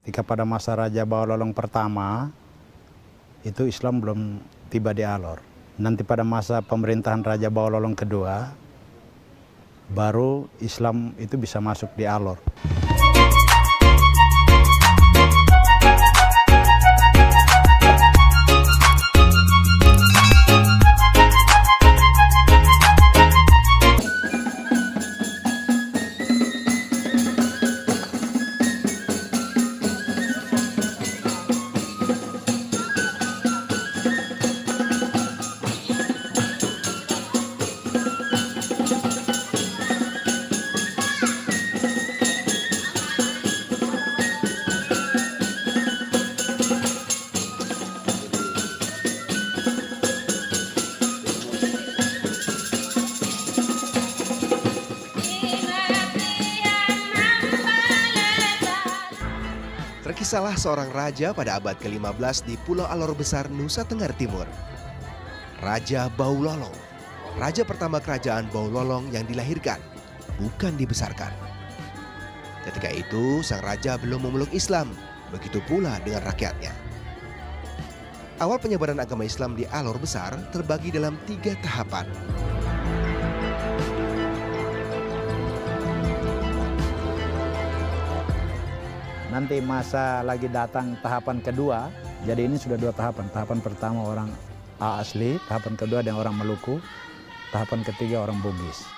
Ketika pada masa Raja Baololong pertama, itu Islam belum tiba di Alor. Nanti pada masa pemerintahan Raja Baololong kedua, baru Islam itu bisa masuk di Alor. Terkisahlah seorang raja pada abad ke-15 di Pulau Alor Besar, Nusa Tenggara Timur. Raja Baulolong, raja pertama kerajaan Baulolong yang dilahirkan, bukan dibesarkan. Ketika itu, sang raja belum memeluk Islam, begitu pula dengan rakyatnya. Awal penyebaran agama Islam di Alor Besar terbagi dalam 3 tahapan. Nanti masa lagi datang tahapan kedua, jadi ini sudah 2 tahapan. Tahapan pertama orang asli, tahapan kedua dengan orang Maluku, tahapan ketiga orang Bugis.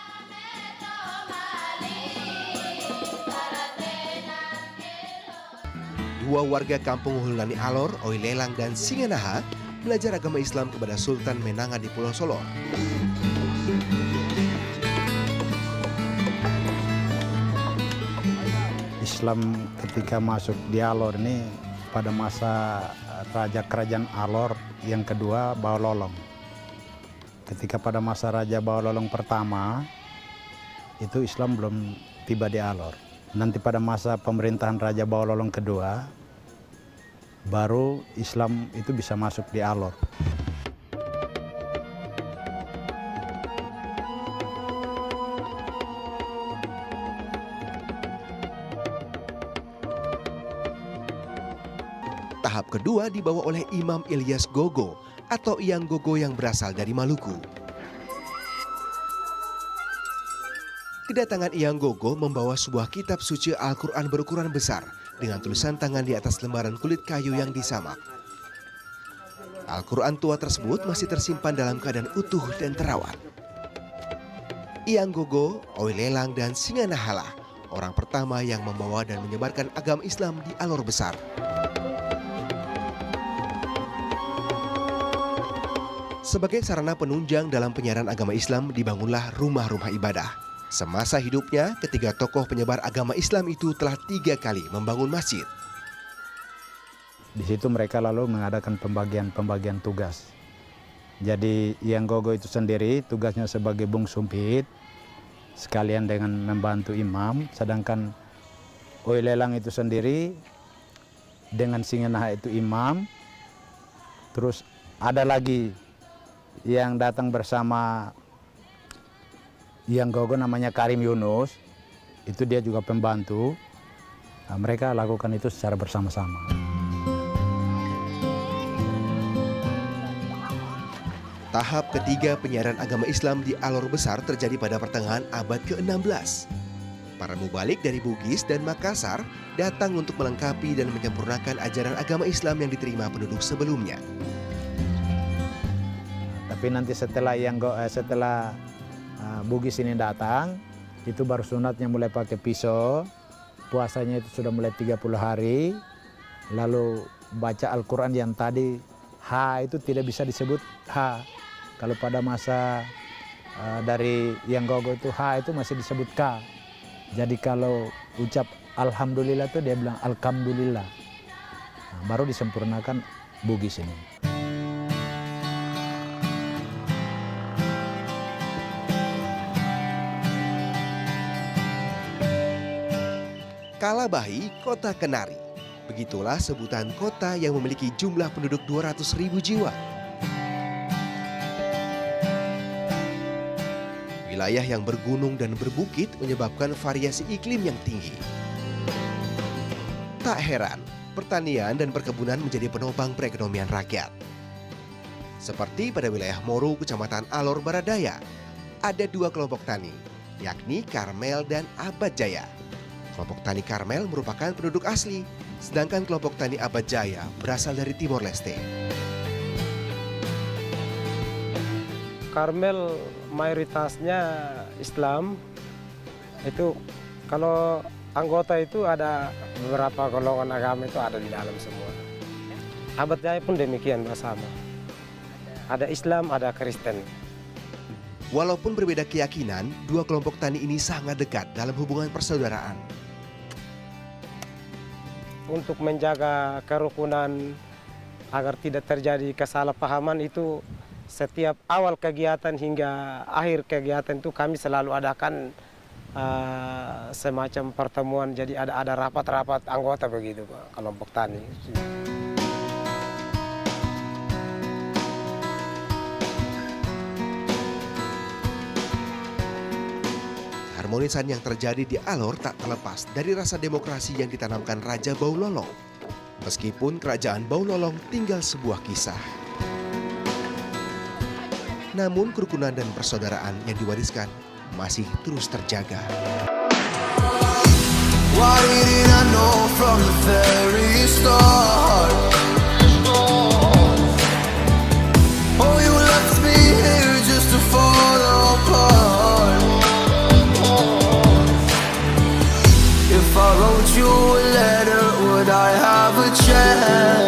Dua warga kampung Hulani Alor, Oilelang dan Singanaha belajar agama Islam kepada Sultan Menanga di Pulau Solor. Islam ketika masuk di Alor ini pada masa Raja Kerajaan Alor yang kedua Baololong. Ketika pada masa Raja Baololong pertama, itu Islam belum tiba di Alor. Nanti pada masa pemerintahan Raja Baololong kedua, baru Islam itu bisa masuk di Alor. Tahap kedua dibawa oleh Imam Ilyas Gogo atau Iyang Gogo yang berasal dari Maluku. Kedatangan Iyang Gogo membawa sebuah kitab suci Al-Quran berukuran besar dengan tulisan tangan di atas lembaran kulit kayu yang disamak. Al-Quran tua tersebut masih tersimpan dalam keadaan utuh dan terawat. Iyang Gogo, Oilelang dan Singanahala orang pertama yang membawa dan menyebarkan agama Islam di Alor Besar. Sebagai sarana penunjang dalam penyiaran agama Islam dibangunlah rumah-rumah ibadah. Semasa hidupnya, ketiga tokoh penyebar agama Islam itu telah 3 kali membangun masjid. Di situ mereka lalu mengadakan pembagian tugas. Jadi Iyang Gogo itu sendiri tugasnya sebagai bung sumpit, sekalian dengan membantu imam. Sedangkan Oilelang itu sendiri dengan Singanaha itu imam. Terus ada lagi yang datang bersama Iyang Gogo namanya Karim Yunus, itu dia juga pembantu. Nah, mereka lakukan itu secara bersama-sama. Tahap ketiga penyiaran agama Islam di Alor Besar terjadi pada pertengahan abad ke-16. Para mubalik dari Bugis dan Makassar datang untuk melengkapi dan menyempurnakan ajaran agama Islam yang diterima penduduk sebelumnya. Tapi nanti setelah Bugis ini datang, itu baru sunatnya mulai pakai pisau, puasanya itu sudah mulai 30 hari, lalu baca Al-Quran yang tadi H itu tidak bisa disebut H. Kalau pada masa dari Iyang Gogo itu H itu masih disebut K. Jadi kalau ucap Alhamdulillah itu dia bilang Alhamdulillah. Nah, baru disempurnakan Bugis ini. Kalabahi, Kota Kenari. Begitulah sebutan kota yang memiliki jumlah penduduk 200.000 jiwa. Wilayah yang bergunung dan berbukit menyebabkan variasi iklim yang tinggi. Tak heran, pertanian dan perkebunan menjadi penopang perekonomian rakyat. Seperti pada wilayah Moro, Kecamatan Alor Baradaya, ada dua kelompok tani, yakni Karmel dan Abad Jaya. Kelompok tani Karmel merupakan penduduk asli, sedangkan kelompok tani Abad Jaya berasal dari Timor Leste. Karmel mayoritasnya Islam. Itu kalau anggota itu ada beberapa golongan agama itu ada di dalam semua. Abad Jaya pun demikian bersama. Ada Islam, ada Kristen. Walaupun berbeda keyakinan, dua kelompok tani ini sangat dekat dalam hubungan persaudaraan. Untuk menjaga kerukunan agar tidak terjadi kesalahpahaman itu setiap awal kegiatan hingga akhir kegiatan itu kami selalu adakan semacam pertemuan. Jadi ada rapat-rapat anggota begitu Pak, kelompok tani. Keharmonisan yang terjadi di Alor tak terlepas dari rasa demokrasi yang ditanamkan Raja Baulolong. Meskipun kerajaan Baulolong tinggal sebuah kisah. Namun kerukunan dan persaudaraan yang diwariskan masih terus terjaga. Why didn't I know from the very start? Oh, you left me here just to fall apart. If I wrote you a letter, would I have a chance?